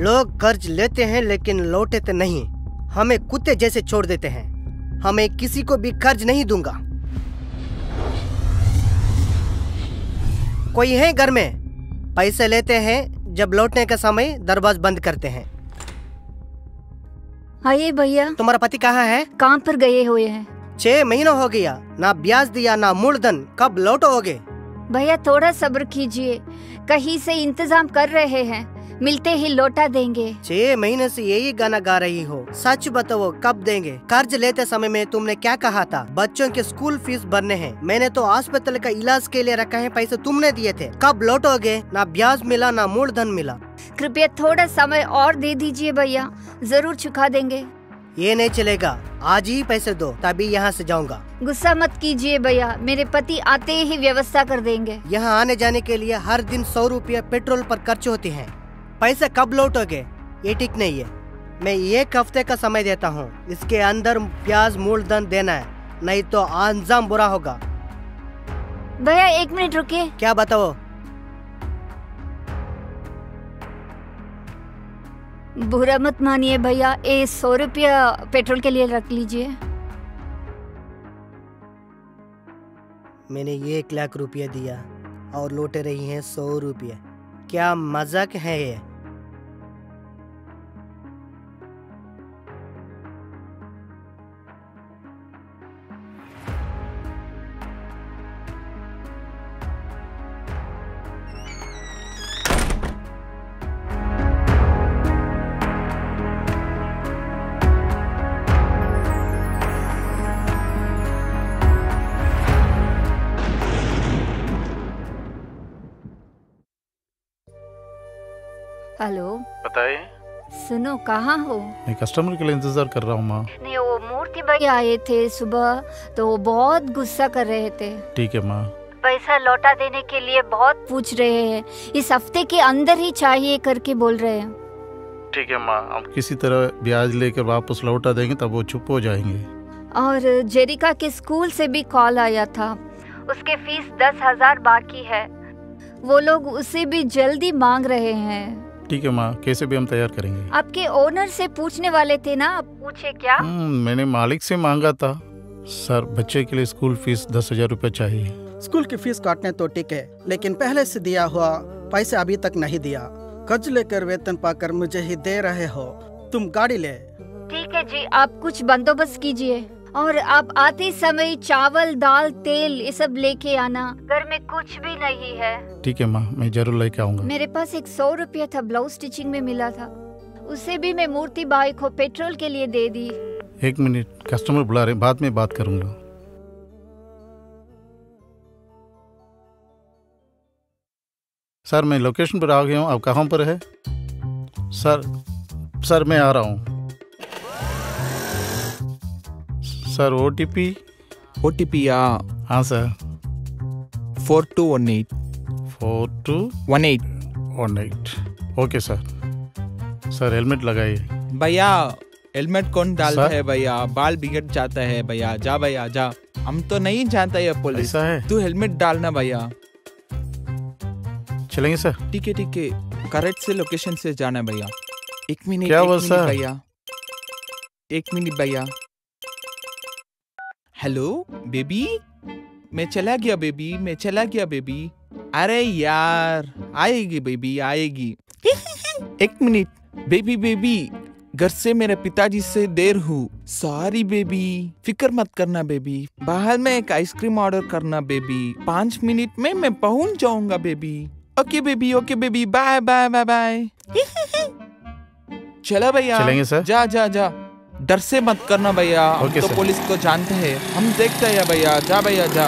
लोग कर्ज लेते हैं लेकिन लौटते नहीं, हमें कुत्ते जैसे छोड़ देते हैं। हमें किसी को भी कर्ज नहीं दूंगा। कोई है घर में? पैसे लेते हैं, जब लौटने का समय दरवाजा बंद करते हैं। आइए भैया। तुम्हारा पति कहाँ है? काम पर गए हुए हैं। 6 महीना हो गया, ना ब्याज दिया ना मूलधन, कब लौटोगे? भैया थोड़ा सब्र कीजिए, कहीं से इंतजाम कर रहे हैं, मिलते ही लौटा देंगे। 6 महीने से यही गाना गा रही हो, सच बताओ कब देंगे? कर्ज लेते समय में तुमने क्या कहा था? बच्चों के स्कूल फीस भरने हैं। मैंने तो अस्पताल का इलाज के लिए रखा है, पैसे तुमने दिए थे। कब लौटोगे? ना ब्याज मिला ना मूलधन मिला। कृपया थोड़ा समय और दे दीजिए भैया, जरूर चुका देंगे। ये नहीं चलेगा, आज ही पैसे दो तभी यहाँ से जाऊंगा। गुस्सा मत कीजिए भैया, मेरे पति आते ही व्यवस्था कर देंगे। यहाँ आने जाने के लिए हर दिन 100 रुपया पेट्रोल पर खर्च होते हैं। पैसे कब लौटोगे? ये ठीक नहीं है। मैं 1 हफ्ते का समय देता हूँ, इसके अंदर ब्याज मूलधन देना है, नहीं तो अंजाम बुरा होगा। भैया 1 मिनट रुकिए। क्या बताओ? बुरा मत मानिए भैया, ये 100 रुपया पेट्रोल के लिए रख लीजिए। मैंने 1 लाख रुपया दिया और लौटे रही हैं 100 रुपया। क्या मजाक है ये? हेलो। बताइए। सुनो, कहाँ हो? मैं कस्टमर के लिए इंतजार कर रहा हूँ माँ। नहीं, वो मूर्ति भाई आए थे सुबह, तो वो बहुत गुस्सा कर रहे थे। ठीक है माँ। पैसा लौटा देने के लिए बहुत पूछ रहे हैं, इस हफ्ते के अंदर ही चाहिए करके बोल रहे हैं। ठीक है माँ, हम किसी तरह ब्याज लेकर वापस लौटा देंगे, तब वो चुप हो जाएंगे। और जेरिका के स्कूल से भी कॉल आया था, उसके फीस 10,000 बाकी है, वो लोग उसे भी जल्दी मांग रहे हैं। ठीक है माँ, कैसे भी हम तैयार करेंगे। आपके ओनर से पूछने वाले थे ना, पूछे क्या? मैंने मालिक से मांगा था। सर, बच्चे के लिए स्कूल फीस 10,000 रुपये चाहिए। स्कूल की फीस काटने तो ठीक है, लेकिन पहले से दिया हुआ पैसे अभी तक नहीं दिया। कर्ज लेकर वेतन पाकर मुझे ही दे रहे हो। तुम गाड़ी ले। ठीक है जी, आप कुछ बंदोबस्त कीजिए, और आप आते समय चावल दाल तेल ये सब लेके आना, घर में कुछ भी नहीं है। ठीक है माँ, मैं जरूर लेके आऊंगा। मेरे पास 100 रुपया था, ब्लाउज स्टिचिंग में मिला था, उसे भी मैं मूर्ति बाई को पेट्रोल के लिए दे दी। 1 मिनट, कस्टमर बुला रहे, बाद में बात करूंगा। सर, मैं लोकेशन पर आ गया हूँ, आप कहाँ पर है? सर मैं आ रहा हूँ। Sir, OTP? हाँ sir. 4218। 4218। Okay sir. Sir, helmet लगाइए। भैया हेलमेट कौन डालता सर? है भैया, बाल बिगड़ जाता है भैया। जा भैया जा, हम तो नहीं जानता ये पुलिस। ऐसा है? तू हेलमेट डालना भैया। चलेंगे सर? ठीक है, करेक्ट से लोकेशन से जाना भैया। 1 मिनट। क्या हुआ सर? भैया 1 मिनट भैया। हेलो बेबी, मैं चला गया बेबी। अरे यार, आएगी बेबी, आएगी। 1 मिनट बेबी, घर से मेरे पिताजी से देर हूँ। सॉरी बेबी, फिक्र मत करना बेबी। बाहर में एक आइसक्रीम ऑर्डर करना बेबी, 5 मिनट में मैं पहुंच जाऊंगा baby. Okay baby, bye bye. चलो भैया, चलेंगे सर? जा, डर से मत करना भैया, हम तो पुलिस को जानते हैं, हम देखते हैं भैया। जा भैया जा।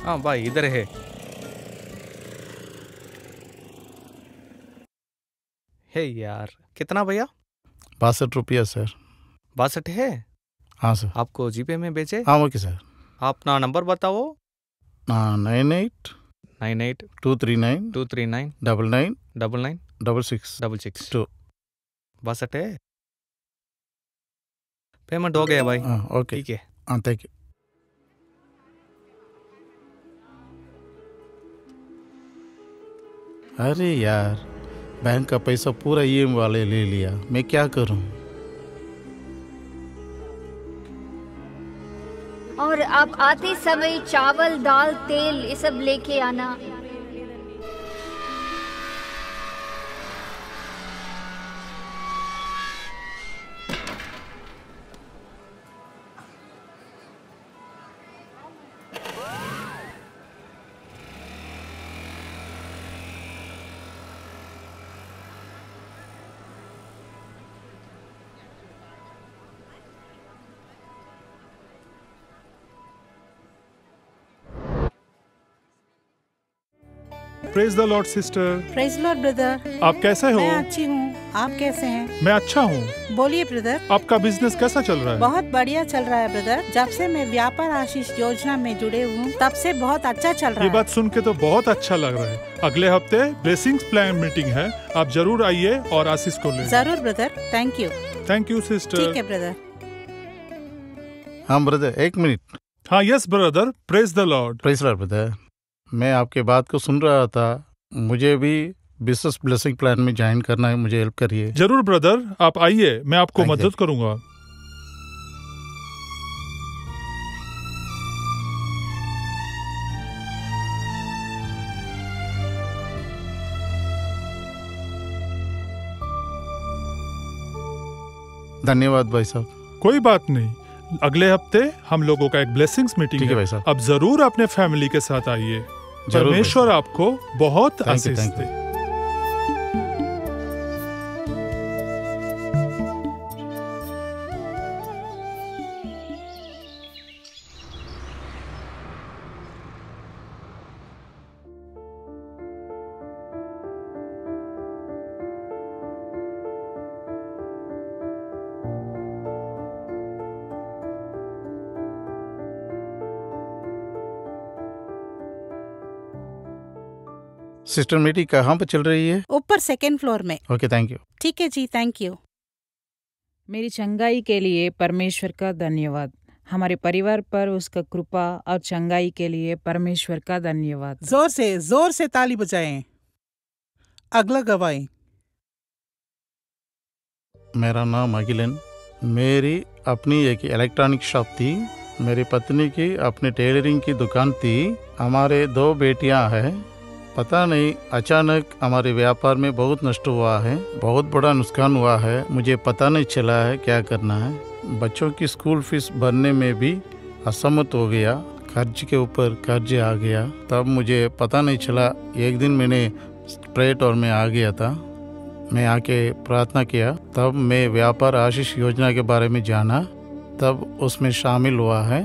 हाँ भाई, इधर है। हे यार, कितना भैया? 62 रुपया सर। 62 है? हाँ सर। आपको जीपे में भेजे? हाँ ओके सर। अपना नंबर बताओ। 98 98 239 239 99 99 66 66 2। 62 है। पेमेंट हो गया भाई। हाँ ओके, ठीक है। हाँ थैंक यू। अरे यार, बैंक का पैसा पूरा ईएम वाले ले लिया, मैं क्या करूं? और आप आते समय चावल, दाल, तेल ये सब लेके आना। Praise the Lord sister. Praise Lord brother. आप कैसे हो? मैं अच्छी हूँ, आप कैसे हैं? मैं अच्छा हूँ। बोलिए ब्रदर। आपका बिजनेस कैसा चल रहा है? बहुत बढ़िया चल रहा है ब्रदर। जब से मैं व्यापार आशीष योजना में जुड़े हूँ तब से बहुत अच्छा चल रहा है। ये बात सुन के तो बहुत अच्छा लग रहा है। अगले हफ्ते ब्लेसिंग्स प्लान मीटिंग है, आप जरूर आइए और आशीष को ले। जरूर brother, thank you. Thank you sister. ठीक है ब्रदर। हाँ ब्रदर, एक मिनट। हाँ yes brother, praise the Lord. Praise Lord brother, मैं आपके बात को सुन रहा था, मुझे भी बिजनेस ब्लेसिंग प्लान में ज्वाइन करना है, मुझे हेल्प करिए। जरूर ब्रदर, आप आइए, मैं आपको मदद करूंगा। धन्यवाद भाई साहब। कोई बात नहीं, अगले हफ्ते हम लोगों का एक ब्लेसिंग्स मीटिंग है। भाई साहब, अब जरूर अपने फैमिली के साथ आइए। परमेश्वर आपको बहुत आशीष दे। सिस्टर मीटिंग कहाँ पर चल रही है? ऊपर सेकेंड फ्लोर में। Okay, thank you. ठीक है जी, थैंक यू। मेरी चंगाई के लिए परमेश्वर का धन्यवाद। हमारे परिवार पर उसका कृपा और चंगाई के लिए परमेश्वर का धन्यवाद। जोर से ताली बजाएं। अगला गवाही। मेरा नाम अगिलन। मेरी अपनी एक इलेक्ट्रॉनिक शॉप थी। मेरी पत्नी की अपनी टेलरिंग की दुकान थी। हमारे 2 बेटियां हैं। पता नहीं अचानक हमारे व्यापार में बहुत नष्ट हुआ है, बहुत बड़ा नुकसान हुआ है। मुझे पता नहीं चला है क्या करना है। बच्चों की स्कूल फीस भरने में भी असमर्थ हो गया, कर्ज के ऊपर कर्ज आ गया। तब मुझे पता नहीं चला। एक दिन मैंने प्रेयर टॉवर में आ गया था, मैं आके प्रार्थना किया। तब मैं व्यापार आशीष योजना के बारे में जाना, तब उसमें शामिल हुआ है।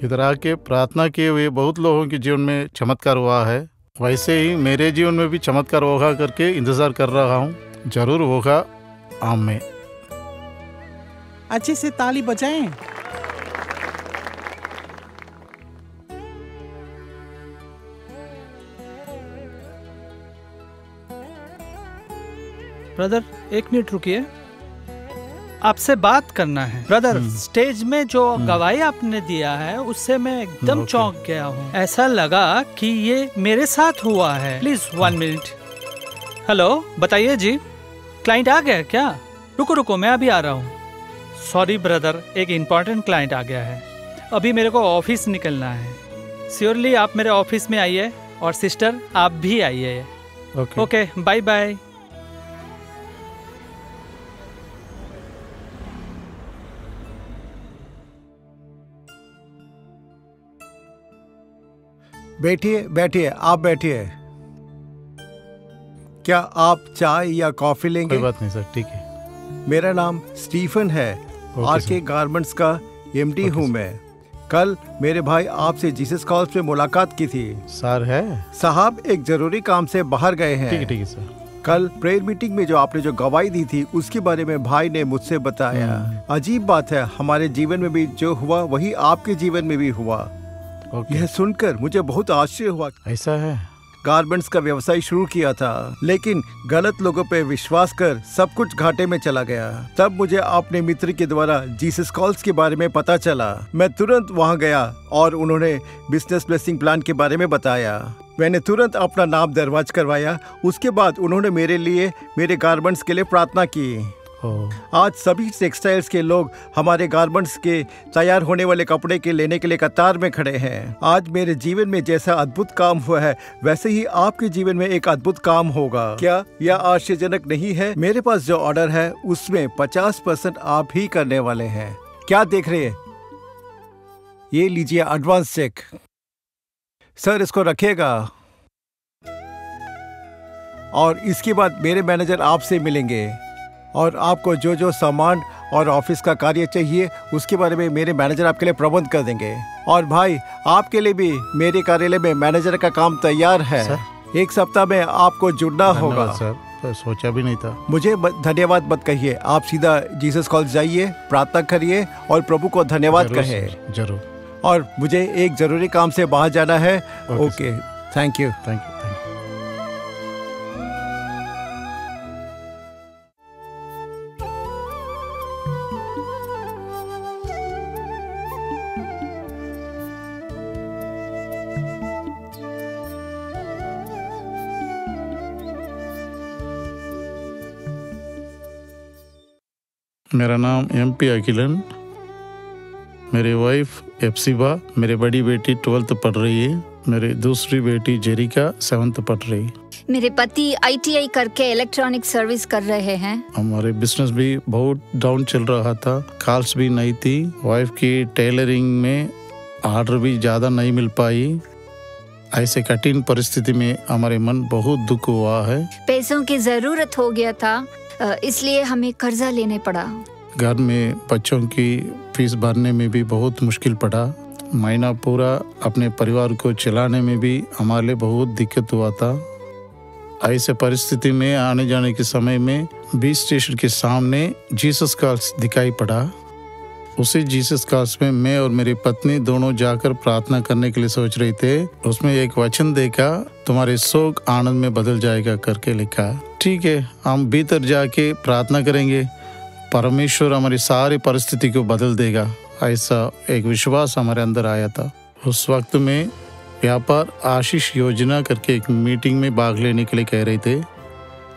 इधर आके प्रार्थना किए हुए बहुत लोगों के जीवन में चमत्कार हुआ है। वैसे ही मेरे जीवन में भी चमत्कार होगा करके इंतजार कर रहा हूँ। जरूर होगा, आमीन। अच्छे से ताली बजाएं। ब्रदर, एक मिनट रुकिए, आपसे बात करना है। ब्रदर, स्टेज में जो गवाही आपने दिया है उससे मैं एकदम चौंक गया हूँ। ऐसा लगा कि ये मेरे साथ हुआ है। Please 1 minute. हेलो, बताइए जी, क्लाइंट आ गया क्या? रुको रुको, मैं अभी आ रहा हूँ। सॉरी ब्रदर, एक इम्पोर्टेंट क्लाइंट आ गया है, अभी मेरे को ऑफिस निकलना है। श्योरली आप मेरे ऑफिस में आइए, और सिस्टर आप भी आइए। Okay, bye bye. बैठिए बैठिए, आप बैठिए। क्या आप चाय या कॉफी लेंगे? कोई बात नहीं सर, ठीक है। मेरा नाम स्टीफन है, आरके गारमेंट्स का एमडी हूँ मैं। कल मेरे भाई आपसे जीसस कॉल्स पे मुलाकात की थी। सर है साहब, एक जरूरी काम से बाहर गए हैं। ठीक है सर। कल प्रेयर मीटिंग में जो आपने जो गवाही दी थी उसके बारे में भाई ने मुझसे बताया। अजीब बात है, हमारे जीवन में भी जो हुआ वही आपके जीवन में भी हुआ। यह सुनकर मुझे बहुत आश्चर्य हुआ। ऐसा है? गारमेंट्स का व्यवसाय शुरू किया था, लेकिन गलत लोगों पे विश्वास कर सब कुछ घाटे में चला गया। तब मुझे अपने मित्र के द्वारा जीसस कॉल्स के बारे में पता चला। मैं तुरंत वहां गया और उन्होंने बिजनेस ब्लेसिंग प्लान के बारे में बताया। मैंने तुरंत अपना नाम दर्ज करवाया। उसके बाद उन्होंने मेरे लिए मेरे गारमेंट्स के लिए प्रार्थना की। आज सभी टेक्सटाइल्स के लोग हमारे गारमेंट्स के तैयार होने वाले कपड़े के लेने के लिए कतार में खड़े हैं। आज मेरे जीवन में जैसा अद्भुत काम हुआ है वैसे ही आपके जीवन में एक अद्भुत काम होगा। क्या यह आश्चर्यजनक नहीं है? मेरे पास जो ऑर्डर है उसमें 50% आप ही करने वाले हैं। क्या देख रहे हैं? ये लीजिए एडवांस चेक। सर इसको रखिएगा और इसके बाद मेरे मैनेजर आपसे मिलेंगे और आपको जो जो सामान और ऑफिस का कार्य चाहिए उसके बारे में मेरे मैनेजर आपके लिए प्रबंध कर देंगे। और भाई आपके लिए भी मेरे कार्यालय में मैनेजर का काम तैयार है। एक सप्ताह में आपको जुड़ना होगा। सर तो सोचा भी नहीं था। मुझे धन्यवाद मत कहिए, आप सीधा जीसस कॉलेज जाइए, प्रार्थना करिए और प्रभु को धन्यवाद कहें। जरूर। और मुझे एक जरूरी काम से बाहर जाना है। Okay, thank you. Thank you. मेरा नाम MP अखिलन, मेरी वाइफ एप्सिबा, मेरी बड़ी बेटी 12th पढ़ रही है, मेरी दूसरी बेटी जेरिका 7th पढ़ रही है। मेरे पति ITI करके इलेक्ट्रॉनिक सर्विस कर रहे हैं। हमारे बिजनेस भी बहुत डाउन चल रहा था, कॉल्स भी नहीं थी, वाइफ की टेलरिंग में ऑर्डर भी ज़्यादा नहीं मिल पाई। ऐसे कठिन परिस्थिति में हमारे मन बहुत दुख हुआ है। पैसों की जरूरत हो गया था, इसलिए हमें कर्जा लेने पड़ा। घर में बच्चों की फीस भरने में भी बहुत मुश्किल पड़ा। महीना पूरा अपने परिवार को चलाने में भी हमारे लिए बहुत दिक्कत हुआ था। ऐसे परिस्थिति में आने जाने के समय में बीच स्टेशन के सामने जीसस कॉल्स दिखाई पड़ा। उसी जीसस कॉल्स में मैं और मेरी पत्नी दोनों जाकर प्रार्थना करने के लिए सोच रहे थे। उसमें एक वचन देखा, तुम्हारे शोक आनंद में बदल जाएगा करके लिखा। ठीक है, हम भीतर जाके प्रार्थना करेंगे, परमेश्वर हमारी सारी परिस्थिति को बदल देगा। ऐसा एक विश्वास हमारे अंदर आया था। उस वक्त में व्यापार आशीष योजना करके एक मीटिंग में भाग लेने के लिए कह रहे थे।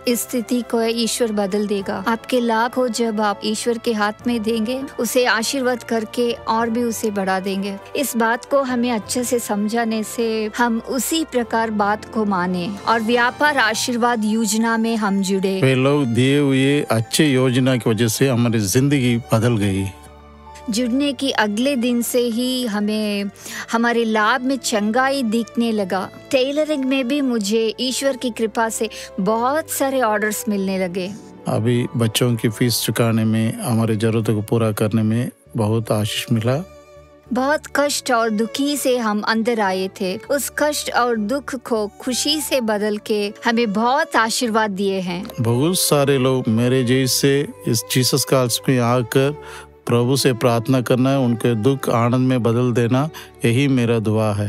इस स्थिति को ईश्वर बदल देगा। आपके लाभ हो जब आप ईश्वर के हाथ में देंगे, उसे आशीर्वाद करके और भी उसे बढ़ा देंगे। इस बात को हमें अच्छे से समझाने से हम उसी प्रकार बात को माने और व्यापार आशीर्वाद योजना में हम जुड़े। वे लोग दिए हुए अच्छे योजना की वजह से हमारी जिंदगी बदल गई। जुड़ने की अगले दिन से ही हमें हमारे लाभ में चंगाई दिखने लगा। टेलरिंग में भी मुझे ईश्वर की कृपा से बहुत सारे ऑर्डर्स मिलने लगे। अभी बच्चों की फीस चुकाने में, हमारी जरूरतों को पूरा करने में बहुत आशीष मिला। बहुत कष्ट और दुखी से हम अंदर आए थे, उस कष्ट और दुख को खुशी से बदल के हमें बहुत आशीर्वाद दिए हैं। बहुत सारे लोग मेरे जैसे इस जीसस कॉल्स में आकर प्रभु से प्रार्थना करना है, उनके दुख आनंद में बदल देना, यही मेरा दुआ है।